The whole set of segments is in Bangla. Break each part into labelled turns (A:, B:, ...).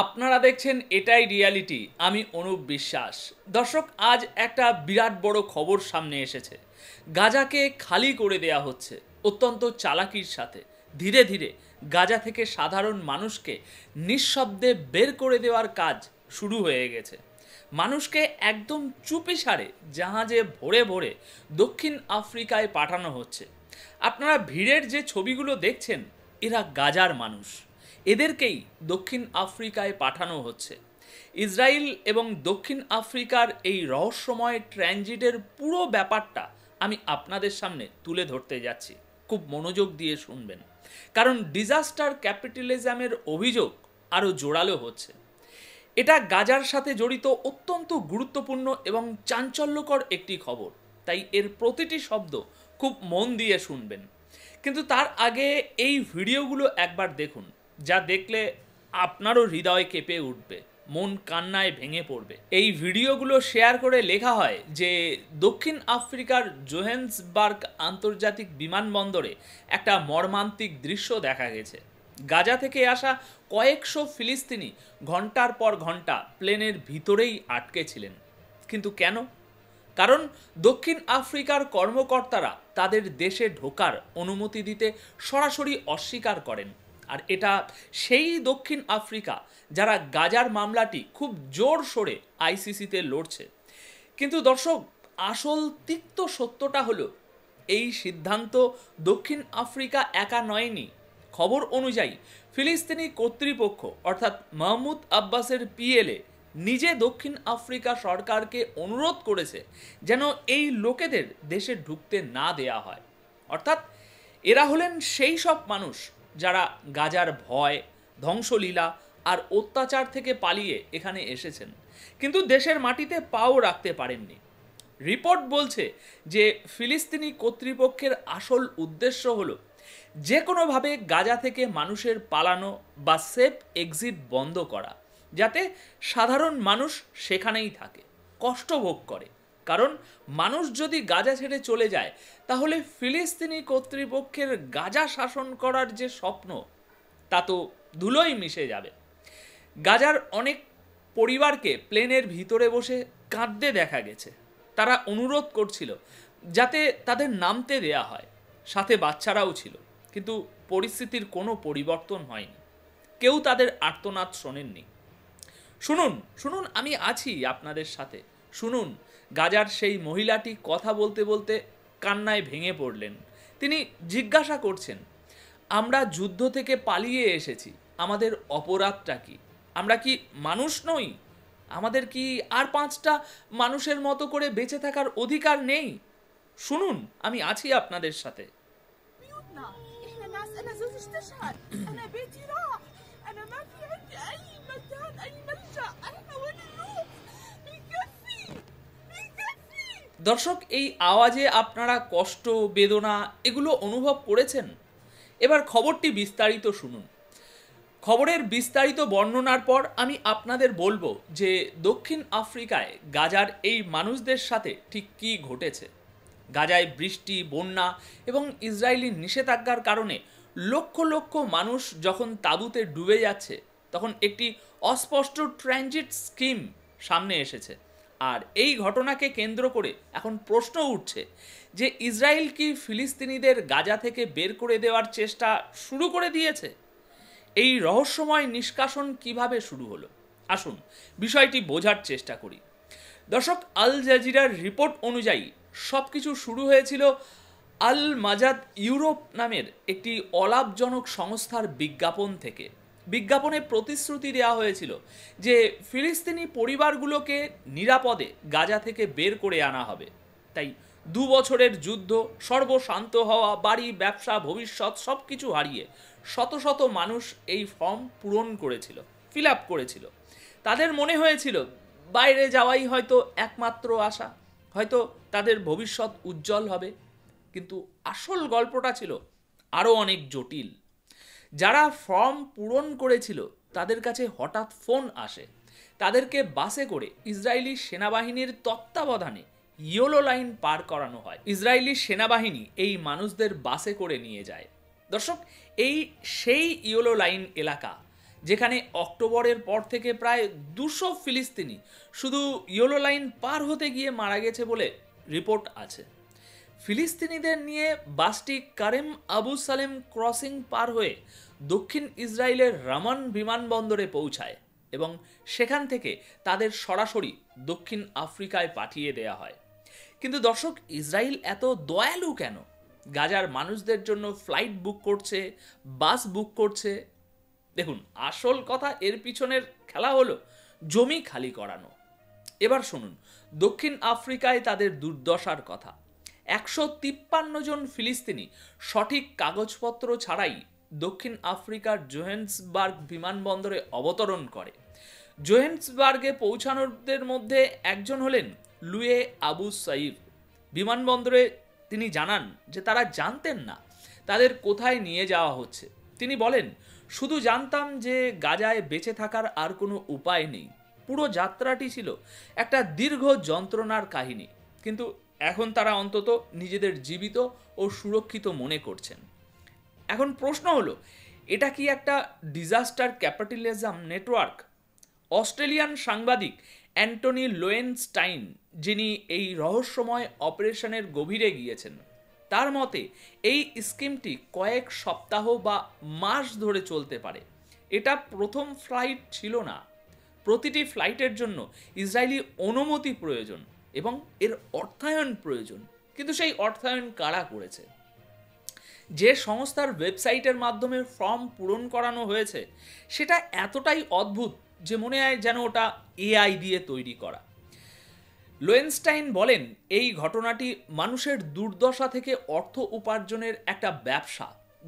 A: আপনারা দেখছেন এটাই রিয়ালিটি। আমি অনুপ বিশ্বাস। দর্শক, আজ একটা বিরাট বড় খবর সামনে এসেছে। গাজাকে খালি করে দেয়া হচ্ছে অত্যন্ত চালাকির সাথে। ধীরে ধীরে গাজা থেকে সাধারণ মানুষকে নিঃশব্দে বের করে দেওয়ার কাজ শুরু হয়ে গেছে। মানুষকে একদম চুপিসারে জাহাজে ভরে ভরে দক্ষিণ আফ্রিকায় পাঠানো হচ্ছে। আপনারা ভিড়ের যে ছবিগুলো দেখছেন, এরা গাজার মানুষ। এদেরকেই দক্ষিণ আফ্রিকায় পাঠানো হচ্ছে। ইসরায়েল এবং দক্ষিণ আফ্রিকার এই রহস্যময় ট্রানজিটের পুরো ব্যাপারটা আমি আপনাদের সামনে তুলে ধরতে যাচ্ছি। খুব মনোযোগ দিয়ে শুনবেন, কারণ ডিজাস্টার ক্যাপিটালিজমের অভিযোগ আরও জোরালো হচ্ছে। এটা গাজার সাথে জড়িত অত্যন্ত গুরুত্বপূর্ণ এবং চাঞ্চল্যকর একটি খবর, তাই এর প্রতিটি শব্দ খুব মন দিয়ে শুনবেন। কিন্তু তার আগে এই ভিডিওগুলো একবার দেখুন, যা দেখলে আপনারও হৃদয় কেঁপে উঠবে, মন কান্নায় ভেঙে পড়বে। এই ভিডিওগুলো শেয়ার করে লেখা হয় যে দক্ষিণ আফ্রিকার জোহেন্সবার্গ আন্তর্জাতিক বিমানবন্দরে একটা মর্মান্তিক দৃশ্য দেখা গেছে। গাজা থেকে আসা কয়েকশো ফিলিস্তিনি ঘন্টার পর ঘন্টা প্লেনের ভিতরেই আটকে ছিলেন। কিন্তু কেন? কারণ দক্ষিণ আফ্রিকার কর্মকর্তারা তাদের দেশে ঢোকার অনুমতি দিতে সরাসরি অস্বীকার করেন। আর এটা সেই দক্ষিণ আফ্রিকা যারা গাজার মামলাটি খুব জোর সোরে আইসিসিতে লড়ছে। কিন্তু দর্শক, আসল তিক্ত সত্যটা হলো, এই সিদ্ধান্ত দক্ষিণ আফ্রিকা একা নয়নি। খবর অনুযায়ী ফিলিস্তিনি কর্তৃপক্ষ অর্থাৎ মাহমুদ আব্বাসের পিএলএ নিজে দক্ষিণ আফ্রিকা সরকারকে অনুরোধ করেছে যেন এই লোকেদের দেশে ঢুকতে না দেয়া হয়। অর্থাৎ এরা হলেন সেই সব মানুষ যারা গাজার ভয়, ধ্বংসলীলা আর অত্যাচার থেকে পালিয়ে এখানে এসেছেন, কিন্তু দেশের মাটিতে পাও রাখতে পারেননি। রিপোর্ট বলছে যে ফিলিস্তিনি কর্তৃপক্ষের আসল উদ্দেশ্য হলো যে কোনোভাবে গাজা থেকে মানুষের পালানো বা সেফ এক্সিট বন্ধ করা, যাতে সাধারণ মানুষ সেখানেই থাকে, কষ্ট ভোগ করে। কারণ মানুষ যদি গাজা ছেড়ে চলে যায়, তাহলে ফিলিস্তিনি কর্তৃপক্ষের গাজা শাসন করার যে স্বপ্ন, তা তো ধুলোয় মিশে যাবে। গাজার অনেক পরিবারকে প্লেনের ভিতরে বসে কাঁদতে দেখা গেছে। তারা অনুরোধ করছিল যাতে তাদের নামতে দেয়া হয়, সাথে বাচ্চারাও ছিল। কিন্তু পরিস্থিতির কোনো পরিবর্তন হয়নি। কেউ তাদের আর্তনাদ শোনেননি। শুনুন শুনুন, আমি আছি আপনাদের সাথে। শুনুন, গাজার সেই মহিলাটি কথা বলতে বলতে কান্নায় ভেঙে পড়লেন। তিনি জিজ্ঞাসা করছেন, আমরা যুদ্ধ থেকে পালিয়ে এসেছি, আমাদের অপরাধটা কি? আমরা কি মানুষ নই? আমাদের কি আর পাঁচটা মানুষের মতো করে বেঁচে থাকার অধিকার নেই? শুনুন, আমি আছি আপনাদের সাথে। দর্শক, এই আওয়াজে আপনারা কষ্ট, বেদনা এগুলো অনুভব করেছেন। এবার খবরটি বিস্তারিত শুনুন। খবরের বিস্তারিত বর্ণনার পর আমি আপনাদের বলবো যে দক্ষিণ আফ্রিকায় গাজার এই মানুষদের সাথে ঠিক কী ঘটেছে। গাজায় বৃষ্টি, বন্যা এবং ইসরায়েলি নিষেধাজ্ঞার কারণে লক্ষ লক্ষ মানুষ যখন তাঁবুতে ডুবে যাচ্ছে, তখন একটি অস্পষ্ট ট্রানজিট স্কিম সামনে এসেছে। আর এই ঘটনাকে কেন্দ্র করে এখন প্রশ্ন উঠছে যে ইসরায়েল কি ফিলিস্তিনিদের গাজা থেকে বের করে দেওয়ার চেষ্টা শুরু করে দিয়েছে? এই রহস্যময় নিষ্কাশন কিভাবে শুরু হলো? আসুন বিষয়টি বোঝার চেষ্টা করি। দর্শক, আল জাজিরার রিপোর্ট অনুযায়ী সব কিছু শুরু হয়েছিল আল মাজাদ ইউরোপ নামের একটি অলাভজনক সংস্থার বিজ্ঞাপন থেকে। বিজ্ঞাপনে প্রতিশ্রুতি দেওয়া হয়েছিল যে ফিলিস্তিনি পরিবারগুলোকে নিরাপদে গাজা থেকে বের করে আনা হবে। তাই 2 বছরের যুদ্ধ, সর্বশান্ত হওয়া, বাড়ি, ব্যবসা, ভবিষ্যৎ সব কিছু হারিয়ে শত শত মানুষ এই ফর্ম পূরণ করেছিল, ফিল আপ করেছিল। তাদের মনে হয়েছিল বাইরে যাওয়াই হয়তো একমাত্র আশা, হয়তো তাদের ভবিষ্যৎ উজ্জ্বল হবে। কিন্তু আসল গল্পটা ছিল আরও অনেক জটিল। যারা ফর্ম পূরণ করেছিল তাদের কাছে হঠাৎ ফোন আসে। তাদেরকে বাসে করে ইসরায়েলি সেনাবাহিনীর তত্ত্বাবধানে ইয়েলো লাইন পার করানো হয়। ইসরায়েলি সেনাবাহিনী এই মানুষদের বাসে করে নিয়ে যায়। দর্শক, এই সেই ইয়েলো লাইন এলাকা যেখানে অক্টোবরের পর থেকে প্রায় 200 ফিলিস্তিনি শুধু ইয়েলো লাইন পার হতে গিয়ে মারা গেছে বলে রিপোর্ট আছে। ফিলিস্তিনিদের নিয়ে বাসটি কারেম আবু সালেম ক্রসিং পার হয়ে দক্ষিণ ইসরায়েলের রামান বিমানবন্দরে পৌঁছায় এবং সেখান থেকে তাদের সরাসরি দক্ষিণ আফ্রিকায় পাঠিয়ে দেয়া হয়। কিন্তু দর্শক, ইসরায়েল এত দয়ালু কেন? গাজার মানুষদের জন্য ফ্লাইট বুক করছে, বাস বুক করছে। দেখুন, আসল কথা এর পিছনের খেলা হলো জমি খালি করানো। এবার শুনুন দক্ষিণ আফ্রিকায় তাদের দুর্দশার কথা। 153 জন ফিলিস্তিনি সঠিক কাগজপত্র ছাড়াই দক্ষিণ আফ্রিকার জোহেন্সবার্গ বিমানবন্দরে অবতরণ করে। জোহেন্সবার্গে পৌঁছানোদের মধ্যে একজন হলেন লুয়ে আবু সাইফ। বিমানবন্দরে তিনি জানান যে তারা জানতেন না তাদের কোথায় নিয়ে যাওয়া হচ্ছে। তিনি বলেন, শুধু জানতাম যে গাজায় বেঁচে থাকার আর কোনো উপায় নেই। পুরো যাত্রাটি ছিল একটা দীর্ঘ যন্ত্রণার কাহিনী, কিন্তু এখন তারা অন্তত নিজেদের জীবিত ও সুরক্ষিত মনে করছেন। এখন প্রশ্ন হলো, এটা কি একটা ডিজাস্টার ক্যাপিটালিজম নেটওয়ার্ক? অস্ট্রেলিয়ান সাংবাদিক অ্যান্টনি লোয়েনস্টাইন, যিনি এই রহস্যময় অপারেশনের গভীরে গিয়েছেন, তার মতে এই স্কিমটি কয়েক সপ্তাহ বা মাস ধরে চলতে পারে। এটা প্রথম ফ্লাইট ছিল না। প্রতিটি ফ্লাইটের জন্য ইসরায়েলি অনুমতি প্রয়োজন এবং এর অর্থায়ন প্রয়োজন। কিন্তু সেই অর্থায়ন কারা করেছে? যে সংস্থার ওয়েবসাইটের মাধ্যমে ফর্ম পূরণ করানো হয়েছে সেটা এতটাই অদ্ভুত যে মনে হয় যেন ওটা এআই দিয়ে তৈরি করা। লোয়েনস্টাইন বলেন, এই ঘটনাটি মানুষের দুর্দশা থেকে অর্থ উপার্জনের একটা ব্যবসা,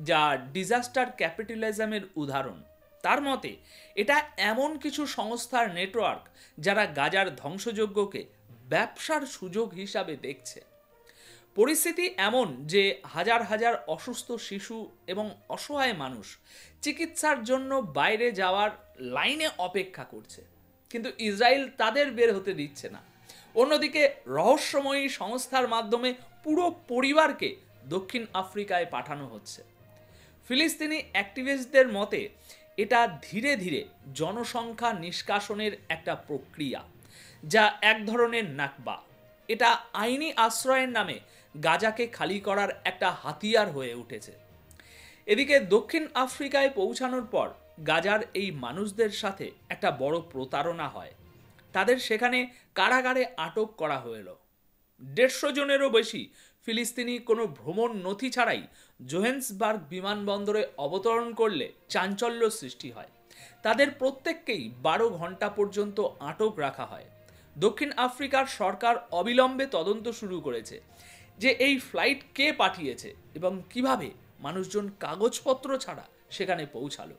A: যা ডিজাস্টার ক্যাপিটালিজমের উদাহরণ। তার মতে এটা এমন কিছু সংস্থার নেটওয়ার্ক যারা গাজার ধ্বংসযজ্ঞকে ব্যবসার সুযোগ হিসাবে দেখছে। পরিস্থিতি এমন যে হাজার হাজার অসুস্থ শিশু এবং অসহায় মানুষ চিকিৎসার জন্য বাইরে যাওয়ার লাইনে অপেক্ষা করছে, কিন্তু ইসরায়েল তাদের বের হতে দিচ্ছে না। অন্যদিকে রহস্যময়ী সংস্থার মাধ্যমে পুরো পরিবারকে দক্ষিণ আফ্রিকায় পাঠানো হচ্ছে। ফিলিস্তিনি অ্যাক্টিভিস্টদের মতে এটা ধীরে ধীরে জনসংখ্যা নিষ্কাশনের একটা প্রক্রিয়া, যা এক ধরনের নাকবা। এটা আইনি আশ্রয়ের নামে গাজাকে খালি করার একটা হাতিয়ার হয়ে উঠেছে। এদিকে দক্ষিণ আফ্রিকায় পৌঁছানোর পর গাজার এই মানুষদের সাথে একটা বড় প্রতারণা হয়। তাদের সেখানে কারাগারে আটক করা হলো। 150 জনেরও বেশি ফিলিস্তিনি কোনো ভ্রমণ নথি ছাড়াই জোহেন্সবার্গ বিমানবন্দরে অবতরণ করলে চাঞ্চল্য সৃষ্টি হয়। তাদের প্রত্যেককেই 12 ঘন্টা পর্যন্ত আটক রাখা হয়। দক্ষিণ আফ্রিকার সরকার অবিলম্বে তদন্ত শুরু করেছে যে এই ফ্লাইট কে পাঠিয়েছে এবং কিভাবে মানুষজন কাগজপত্র ছাড়া সেখানে পৌঁছালো।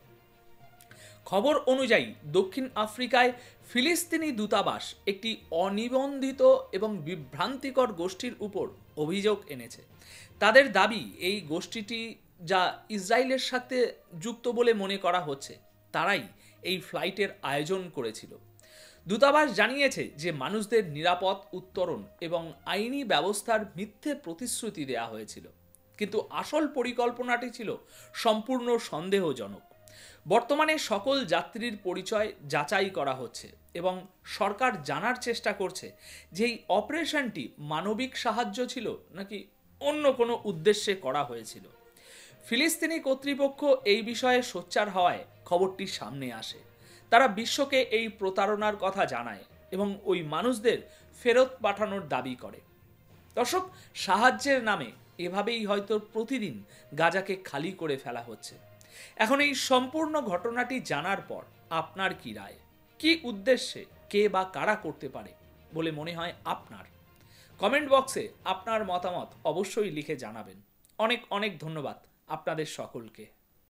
A: খবর অনুযায়ী দক্ষিণ আফ্রিকায় ফিলিস্তিনি দূতাবাস একটি অনিবন্ধিত এবং বিভ্রান্তিকর গোষ্ঠীর উপর অভিযোগ এনেছে। তাদের দাবি, এই গোষ্ঠীটি, যা ইসরায়েলের সাথে যুক্ত বলে মনে করা হচ্ছে, তারাই এই ফ্লাইটের আয়োজন করেছিল। দূতাবাস জানিয়েছে যে মানুষদের নিরাপদ উত্তরণ এবং আইনি ব্যবস্থার মিথ্যে প্রতিশ্রুতি দেওয়া হয়েছিল, কিন্তু আসল পরিকল্পনাটি ছিল সম্পূর্ণ সন্দেহজনক। বর্তমানে সকল যাত্রীর পরিচয় যাচাই করা হচ্ছে এবং সরকার জানার চেষ্টা করছে যে এই অপারেশনটি মানবিক সাহায্য ছিল নাকি অন্য কোনো উদ্দেশ্যে করা হয়েছিল। ফিলিস্তিনি কর্তৃপক্ষ এই বিষয়ে সোচ্চার হওয়ায় খবরটি সামনে আসে। তারা বিশ্বকে এই প্রতারণার কথা জানায় এবং ওই মানুষদের ফেরত পাঠানোর দাবি করে। দর্শক, সাহায্যের নামে এভাবেই হয়তো প্রতিদিন গাজাকে খালি করে ফেলা হচ্ছে। এখন এই সম্পূর্ণ ঘটনাটি জানার পর আপনার কি রায়? কি উদ্দেশ্যে কে বা কারা করতে পারে বলে মনে হয় আপনার? কমেন্ট বক্সে আপনার মতামত অবশ্যই লিখে জানাবেন। অনেক অনেক ধন্যবাদ আপনাদের সকলকে।